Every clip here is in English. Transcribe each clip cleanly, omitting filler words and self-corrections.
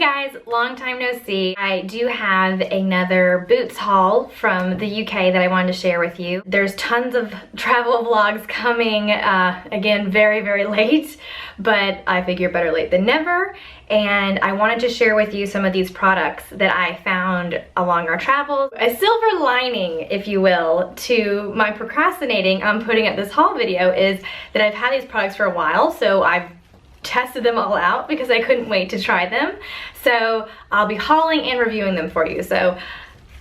guys, long time no see. I do have another Boots haul from the UK that I wanted to share with you. There's tons of travel vlogs coming, again, very late, but I figure better late than never. And I wanted to share with you some of these products that I found along our travels. A silver lining, if you will, to my procrastinating on putting up this haul video is that I've had these products for a while, so I've tested them all out because I couldn't wait to try them. So I'll be hauling and reviewing them for you. So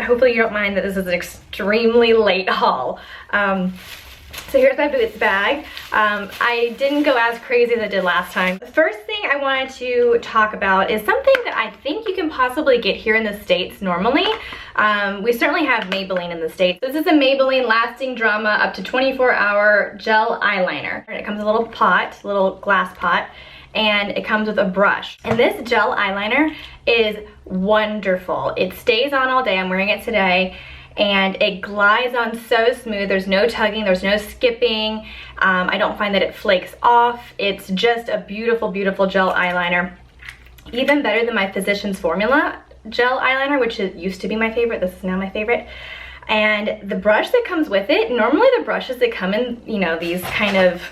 hopefully you don't mind that this is an extremely late haul. So here's my Boots bag. I didn't go as crazy as I did last time. The first thing I wanted to talk about is something that I think you can possibly get here in the States normally. We certainly have Maybelline in the States. This is a Maybelline Lasting Drama up to 24-hour gel eyeliner. And it comes in a little pot, little glass pot, and it comes with a brush. And this gel eyeliner is wonderful. It stays on all day. I'm wearing it today. And it glides on so smooth. There's no tugging, there's no skipping. I don't find that it flakes off. It's just a beautiful gel eyeliner. Even better than my Physicians Formula gel eyeliner, which used to be my favorite. This is now my favorite. And the brush that comes with it, normally the brushes that come in, you know, these kind of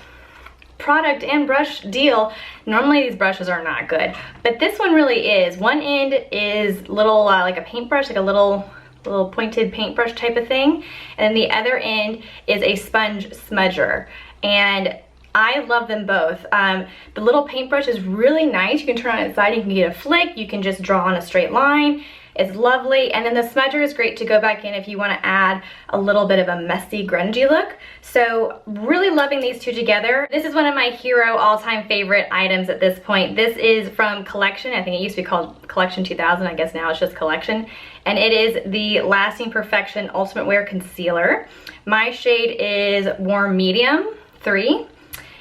product and brush deal, normally these brushes are not good. But this one really is. One end is little, like a paintbrush, like a little pointed paintbrush type of thing, and then the other end is a sponge smudger, and I love them both. The little paintbrush is really nice. You can turn on its side, you can get a flick, you can just draw on a straight line. It's lovely. And then the smudger is great to go back in if you want to add a little bit of a messy, grungy look. So really loving these two together. This is one of my hero all-time favorite items at this point. This is from Collection. I think it used to be called Collection 2000. I guess now it's just Collection. And it is the Lasting Perfection Ultimate Wear Concealer. My shade is Warm Medium 3.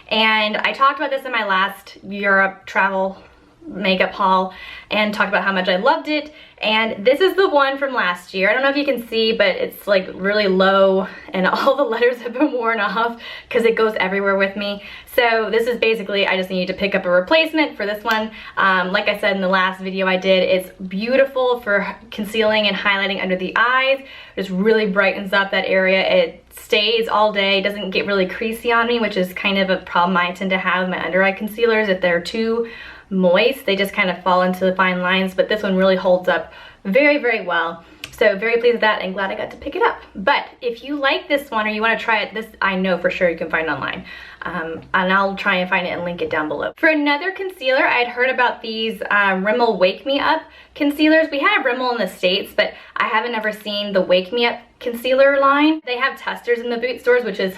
And I talked about this in my last Europe travel makeup haul and talked about how much I loved it. And this is the one from last year. I don't know if you can see, but it's like really low and all the letters have been worn off because it goes everywhere with me. So this is basically, I just need to pick up a replacement for this one. Like I said in the last video I did, it's beautiful for concealing and highlighting under the eyes. It just really brightens up that area. It stays all day, doesn't get really creasy on me, which is kind of a problem I tend to have with my under eye concealers. If they're too moist, they just kind of fall into the fine lines, but this one really holds up very well. So very pleased with that and glad I got to pick it up. But if you like this one or you want to try it, this I know for sure you can find online. And I'll try and find it and link it down below. For another concealer, I had heard about these Rimmel Wake Me Up concealers. We have Rimmel in the States, but I haven't ever seen the Wake Me Up concealer line. They have testers in the Boot stores, which is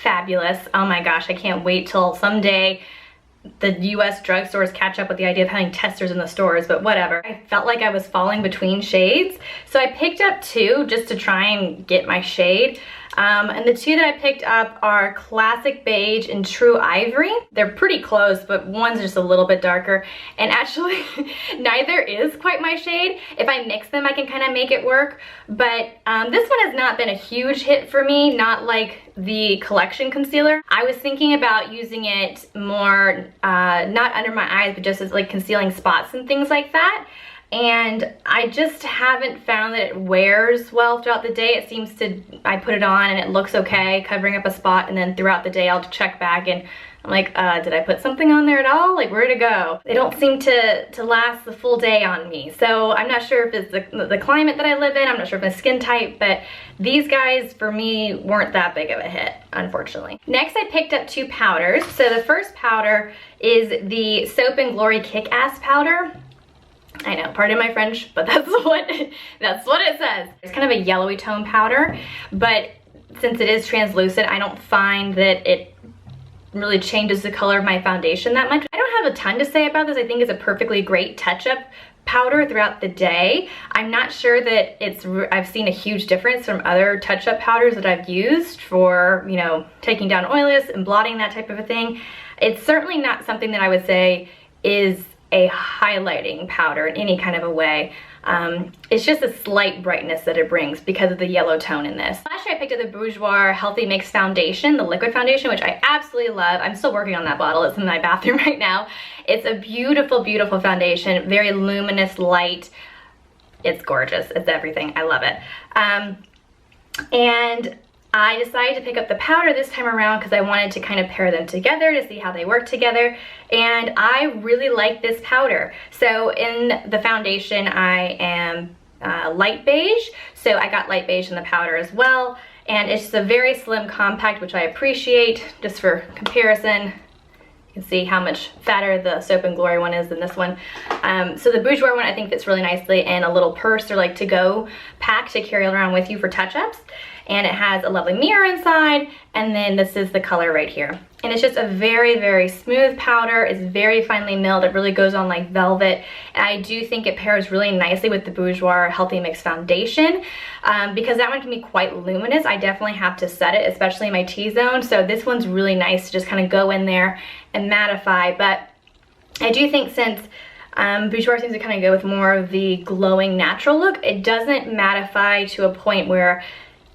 fabulous. Oh my gosh, I can't wait till someday the US drugstores catch up with the idea of having testers in the stores, but whatever. I felt like I was falling between shades, so I picked up two just to try and get my shade. And the two that I picked up are Classic Beige and True Ivory. They're pretty close, but one's just a little bit darker. And actually, neither is quite my shade. If I mix them, I can kind of make it work. But this one has not been a huge hit for me, not like the Collection concealer. I was thinking about using it more, not under my eyes, but just as like concealing spots and things like that. And I just haven't found that it wears well throughout the day. It seems to, I put it on and it looks okay, covering up a spot, and then throughout the day I'll check back and I'm like, did I put something on there at all? Like, where'd it go? They don't seem to last the full day on me. So I'm not sure if it's the climate that I live in, I'm not sure if it's skin type, but these guys for me weren't that big of a hit, unfortunately. Next I picked up two powders. So the first powder is the Soap and Glory Kick-Ass powder. I know, pardon my French, but that's what it says. It's kind of a yellowy tone powder, but since it is translucent, I don't find that it really changes the color of my foundation that much. I don't have a ton to say about this. I think it's a perfectly great touch-up powder throughout the day. I'm not sure that I've seen a huge difference from other touch-up powders that I've used for, you know, taking down oiliness and blotting, that type of a thing. It's certainly not something that I would say is a highlighting powder in any kind of a way. It's just a slight brightness that it brings because of the yellow tone in this. Last year I picked up the Bourjois Healthy Mix Foundation, the liquid foundation, which I absolutely love. I'm still working on that bottle. It's in my bathroom right now. It's a beautiful, beautiful foundation, very luminous, light. It's gorgeous. It's everything. I love it. And I decided to pick up the powder this time around because I wanted to kind of pair them together to see how they work together, and I really like this powder. So in the foundation I am light beige, so I got light beige in the powder as well, and it's just a very slim compact, which I appreciate. Just for comparison, you can see how much fatter the Soap and Glory one is than this one. So the Bourjois one I think fits really nicely in a little purse or like to-go pack to carry around with you for touch-ups. And it has a lovely mirror inside, and then this is the color right here. And it's just a very, very smooth powder. It's very finely milled. It really goes on like velvet. And I do think it pairs really nicely with the Bourjois Healthy Mix Foundation because that one can be quite luminous. I definitely have to set it, especially in my T-zone. So this one's really nice to just kind of go in there and mattify. But I do think since Bourjois seems to kind of go with more of the glowing natural look, it doesn't mattify to a point where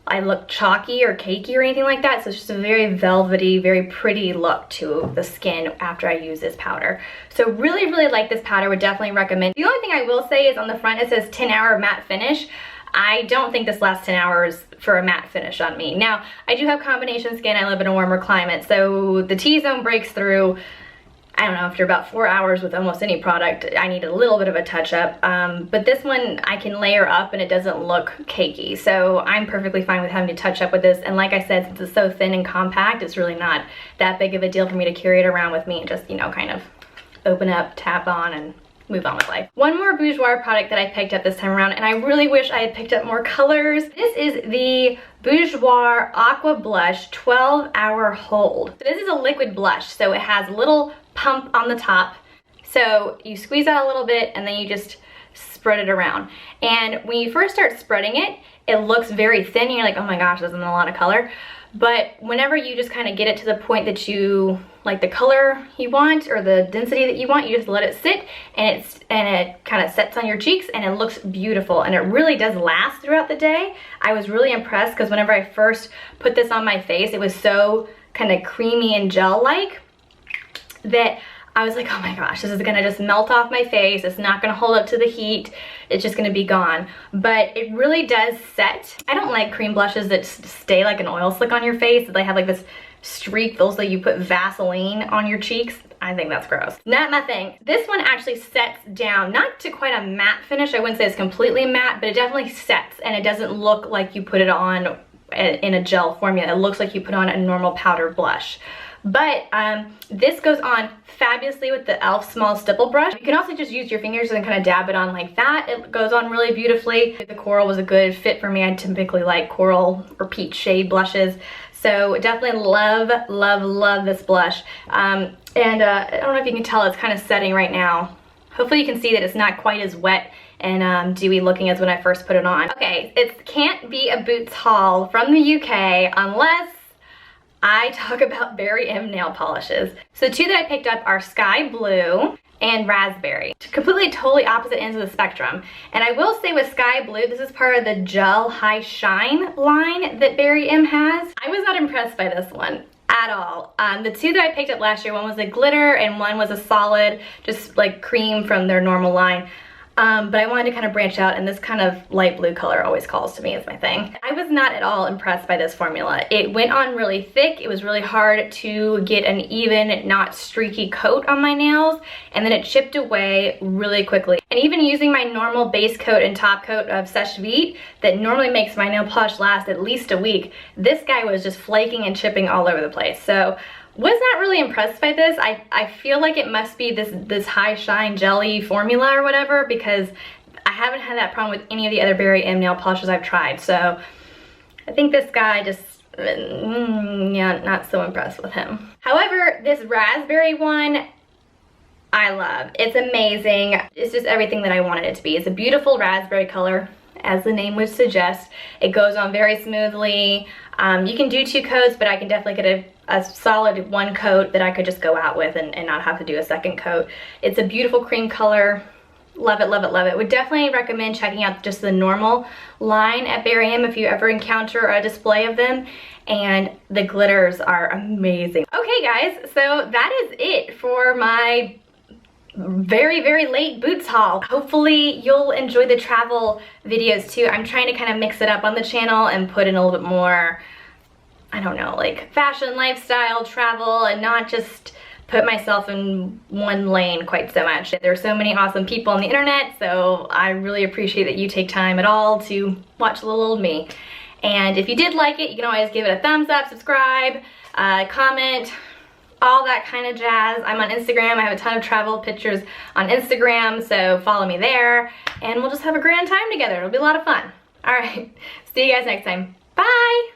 I look chalky or cakey or anything like that. So it's just a very velvety, very pretty look to the skin after I use this powder. So really, really like this powder. Would definitely recommend. The only thing I will say is on the front it says 10-hour matte finish. I don't think this lasts 10 hours for a matte finish on me. Now, I do have combination skin. I live in a warmer climate, so the T-zone breaks through, I don't know, after about 4 hours with almost any product. I need a little bit of a touch-up, but this one I can layer up and it doesn't look cakey, so I'm perfectly fine with having to touch up with this. And like I said, since it's so thin and compact, it's really not that big of a deal for me to carry it around with me and just, you know, kind of open up, tap on, and move on with life. One more Bourjois product that I picked up this time around, and I really wish I had picked up more colors. This is the Bourjois Aqua Blush 12-Hour Hold. So this is a liquid blush, so it has a little pump on the top. So you squeeze out a little bit and then you just spread it around. And when you first start spreading it, it looks very thin and you're like, oh my gosh, this isn't a lot of color. But whenever you just kind of get it to the point that you like the color you want or the density that you want, you just let it sit and it kind of sets on your cheeks and it looks beautiful, and it really does last throughout the day. I was really impressed because whenever I first put this on my face, it was so kind of creamy and gel-like that I was like, oh my gosh, this is gonna just melt off my face. It's not gonna hold up to the heat. It's just gonna be gone. But it really does set. I don't like cream blushes that stay like an oil slick on your face. They have like this streak, feels like you put Vaseline on your cheeks. I think that's gross. Not my thing. This one actually sets down, not to quite a matte finish. I wouldn't say it's completely matte, but it definitely sets and it doesn't look like you put it on in a gel formula. It looks like you put on a normal powder blush. But this goes on fabulously with the e.l.f. small stipple brush. You can also just use your fingers and kind of dab it on like that. It goes on really beautifully. The coral was a good fit for me. I typically like coral or peach shade blushes. So definitely love, love, love this blush. I don't know if you can tell, it's kind of setting right now. Hopefully you can see that it's not quite as wet and dewy looking as when I first put it on. Okay, it can't be a Boots haul from the UK unless I talk about Berry M nail polishes. So the two that I picked up are Sky Blue and Raspberry. Completely, totally opposite ends of the spectrum. And I will say with Sky Blue, this is part of the Gel High Shine line that Berry M has. I was not impressed by this one at all. The two that I picked up last year, one was a glitter and one was a solid, just like cream from their normal line. But I wanted to kind of branch out, and this kind of light blue color always calls to me as my thing. I was not at all impressed by this formula. It went on really thick. It was really hard to get an even, not streaky coat on my nails, and then it chipped away really quickly. And even using my normal base coat and top coat of Seche Vite that normally makes my nail polish last at least a week, this guy was just flaking and chipping all over the place. So was not really impressed by this. I feel like it must be this high shine jelly formula or whatever, because I haven't had that problem with any of the other Berry M nail polishes I've tried. So I think this guy just, yeah, not so impressed with him. However, this raspberry one, I love. It's amazing. It's just everything that I wanted it to be. It's a beautiful raspberry color. as the name would suggest. It goes on very smoothly. You can do 2 coats, but I can definitely get a solid 1 coat that I could just go out with and not have to do a second coat. It's a beautiful cream color. Love it, love it, love it. Would definitely recommend checking out just the normal line at Barry M if you ever encounter a display of them. And the glitters are amazing. Okay guys, so that is it for my very, very late boots haul. Hopefully you'll enjoy the travel videos too. I'm trying to kind of mix it up on the channel and put in a little bit more, I don't know, like fashion, lifestyle, travel, and not just put myself in one lane quite so much. There's so many awesome people on the internet, so I really appreciate that you take time at all to watch little old me. And if you did like it, you can always give it a thumbs up, subscribe, comment, all that kind of jazz. I'm on Instagram. I have a ton of travel pictures on Instagram, so follow me there, and we'll just have a grand time together. It'll be a lot of fun. All right, see you guys next time. Bye!